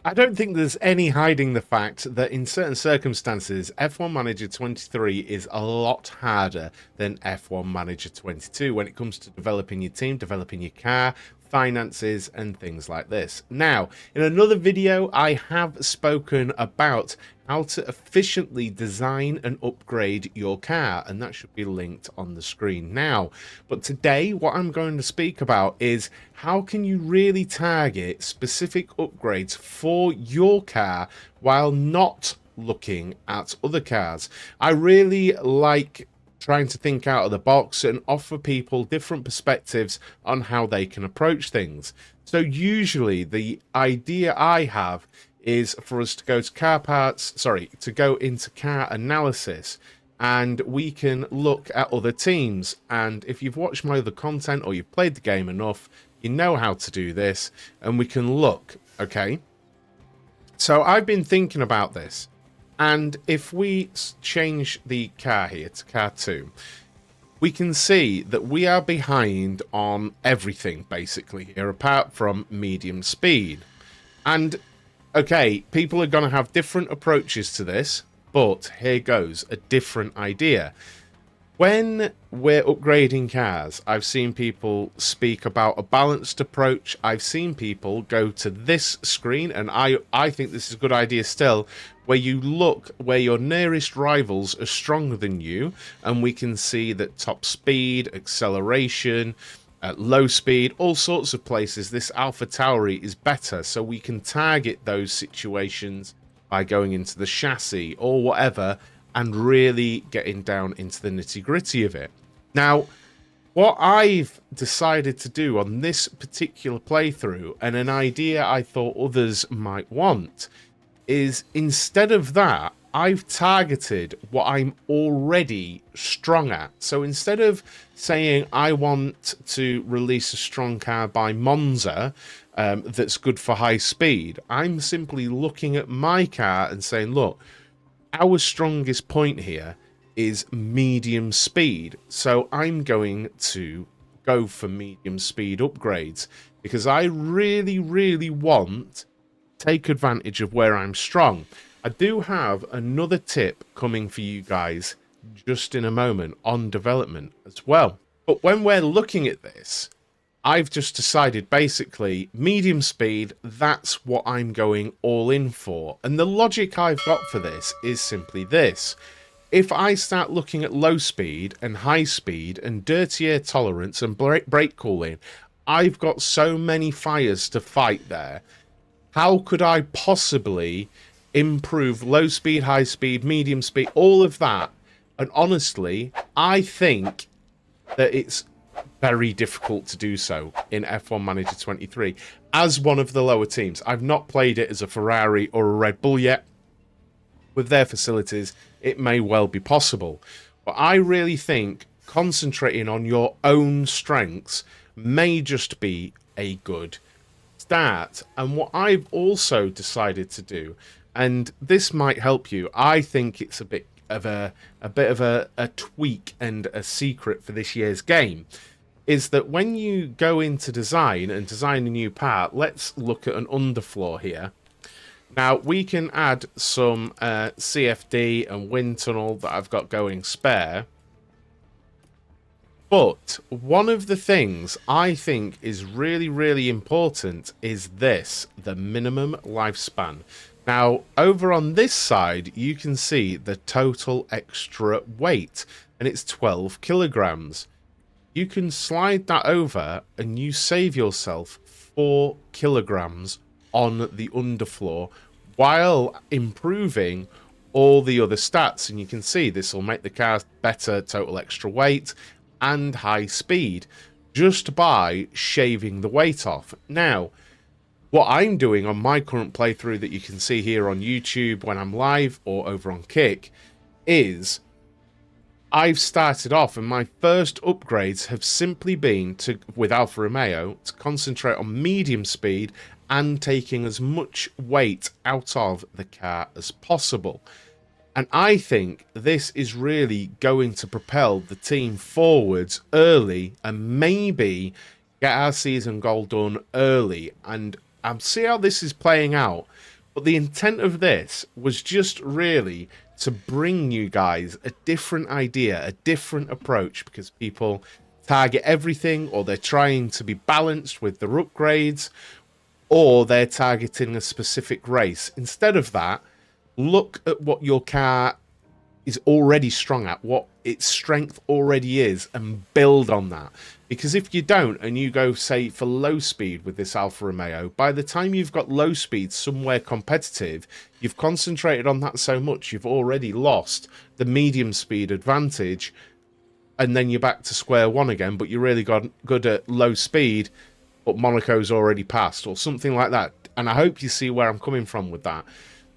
I don't think there's any hiding the fact that in certain circumstances, F1 Manager 23 is a lot harder than F1 Manager 22 when it comes to developing your team, developing your car, finances, and things like this. Now, in another video, I have spoken about how to efficiently design and upgrade your car, and that should be linked on the screen now. But today, what I'm going to speak about is how can you really target specific upgrades for your car while not looking at other cars. I really like trying to think out of the box and offer people different perspectives on how they can approach things. So usually the idea I have is for us to go to to go into car analysis, and we can look at other teams. And if you've watched my other content or you've played the game enough, you know how to do this, and we can look, okay? So I've been thinking about this. And if we change the car here to car 2, we can see that we are behind on everything, basically, here, apart from medium speed. And, okay, people are going to have different approaches to this, but here goes a different idea. When we're upgrading cars, I've seen people speak about a balanced approach. I've seen people go to this screen, and I think this is a good idea still, where you look where your nearest rivals are stronger than you, and we can see that top speed, acceleration, low speed, all sorts of places, this Alpha Tauri is better, so we can target those situations by going into the chassis or whatever, and really getting down into the nitty-gritty of it. Now, what I've decided to do on this particular playthrough, and an idea I thought others might want, is instead of that, I've targeted what I'm already strong at. So instead of saying I want to release a strong car by Monza that's good for high speed, I'm simply looking at my car and saying, look, our strongest point here is medium speed. So I'm going to go for medium speed upgrades because I really, really want to take advantage of where I'm strong. I do have another tip coming for you guys just in a moment on development as well. But when we're looking at this, I've just decided basically medium speed, that's what I'm going all in for. And the logic I've got for this is simply this. If I start looking at low speed and high speed and dirty air tolerance and brake cooling, I've got so many fires to fight there. How could I possibly improve low speed, high speed, medium speed, all of that? And honestly, I think that it's very difficult to do so in F1 Manager 23 as one of the lower teams. I've not played it as a Ferrari or a Red Bull yet. With their facilities, it may well be possible. But I really think concentrating on your own strengths may just be a good start. And what I've also decided to do, and this might help you, I think it's a bit of a tweak and a secret for this year's game, is that when you go into design and design a new part, let's look at an underfloor here. Now, we can add some CFD and wind tunnel that I've got going spare. But one of the things I think is really, really important is this, the minimum lifespan. Now, over on this side, you can see the total extra weight, and it's 12 kilograms. You can slide that over and you save yourself 4 kilograms on the underfloor while improving all the other stats. And you can see this will make the car better total extra weight and high speed just by shaving the weight off. Now, what I'm doing on my current playthrough that you can see here on YouTube when I'm live or over on Kick is I've started off, and my first upgrades have simply been to, with Alfa Romeo, to concentrate on medium speed and taking as much weight out of the car as possible. And I think this is really going to propel the team forwards early and maybe get our season goal done early. And I'll see how this is playing out. But the intent of this was just really to bring you guys a different idea, a different approach, because people target everything, or they're trying to be balanced with their upgrades, or they're targeting a specific race. Instead of that, look at what your car is already strong at, what its strength already is, and build on that. Because if you don't, and you go, say, for low speed with this Alfa Romeo, by the time you've got low speed somewhere competitive, you've concentrated on that so much, you've already lost the medium speed advantage, and then you're back to square one again, but you're really good at low speed, but Monaco's already passed, or something like that. And I hope you see where I'm coming from with that.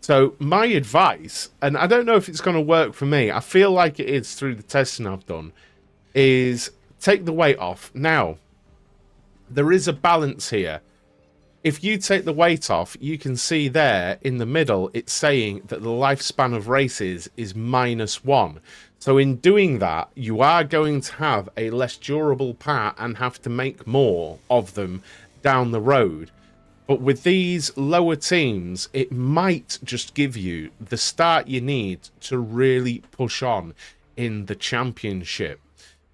So my advice, and I don't know if it's going to work for me, I feel like it is through the testing I've done, is take the weight off. Now, there is a balance here. If you take the weight off, you can see there in the middle, it's saying that the lifespan of races is -1. So in doing that, you are going to have a less durable part and have to make more of them down the road. But with these lower teams, it might just give you the start you need to really push on in the championship.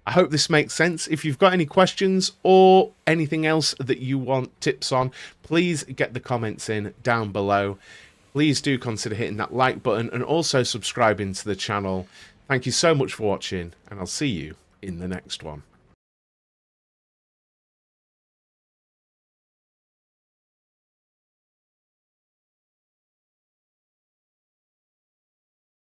I hope this makes sense. If you've got any questions or anything else that you want tips on, please get the comments in down below. Please do consider hitting that like button and also subscribing to the channel. Thank you so much for watching, and I'll see you in the next one.